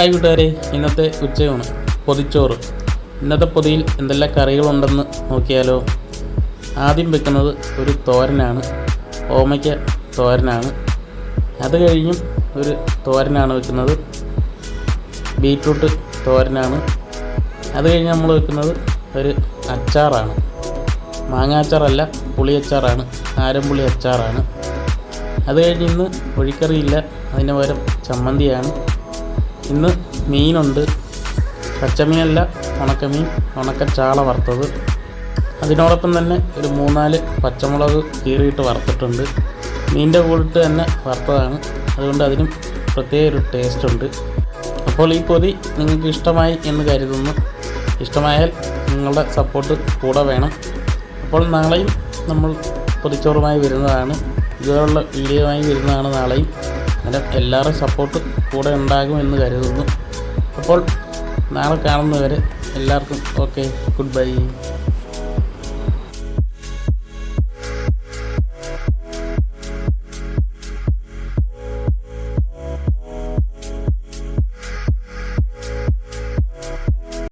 Hi കൂട്ടുകാരെ, ഇന്നത്തെ ഉച്ചയൂണ് പൊതിച്ചോറ്. ഇന്നത്തെ പൊതിയിൽ എന്തെല്ലാം കറികളുണ്ടെന്ന് നോക്കിയാലോ. ആദ്യം വെക്കുന്നത് ഒരു തോരനാണ്, ഓമയ്ക്ക തോരനാണ്. അത് കഴിഞ്ഞും ഒരു തോരനാണ് വെക്കുന്നത്, ബീറ്റ്റൂട്ട് തോരനാണ്. അത് കഴിഞ്ഞ് നമ്മൾ വെക്കുന്നത് ഒരു അച്ചാറാണ്, മാങ്ങാച്ചാറല്ല പുളിയച്ചാറാണ്, ആരംപുളി അച്ചാറാണ്. അത് കഴിഞ്ഞ് ഇന്ന് ഒഴിക്കറിയില്ല, അതിന് പകരം ചമ്മന്തിയാണ്. ഇന്ന് മീനുണ്ട്, പച്ചമീനല്ല, ഉണക്കമീൻ, ഉണക്കച്ചാള വറുത്തത്. അതിനോടൊപ്പം തന്നെ ഒരു 3-4 പച്ചമുളക് കീറിയിട്ട് വറുത്തിട്ടുണ്ട്. മീനിൻ്റെ കൂടിട്ട് തന്നെ വറുത്തതാണ്, അതുകൊണ്ട് അതിനും പ്രത്യേക ഒരു ടേസ്റ്റ് ഉണ്ട്. അപ്പോൾ ഈ പൊതി നിങ്ങൾക്ക് ഇഷ്ടമായി എന്ന് കരുതുന്നു. ഇഷ്ടമായാൽ നിങ്ങളുടെ സപ്പോർട്ട് കൂടെ വേണം. അപ്പോൾ നാളെയും നമ്മൾ പൊതിച്ചോറുമായി വരുന്നതാണ്, ഇതുപോലുള്ള വീഡിയോയുമായി വരുന്നതാണ് നാളെയും. അന്നേരം എല്ലാവരും സപ്പോർട്ട് കൂടെ ഉണ്ടാകുമെന്ന് കരുതുന്നു. അപ്പോൾ നാളെ കാണുന്നവരെ എല്ലാവർക്കും ഓക്കെ, ഗുഡ് ബൈ.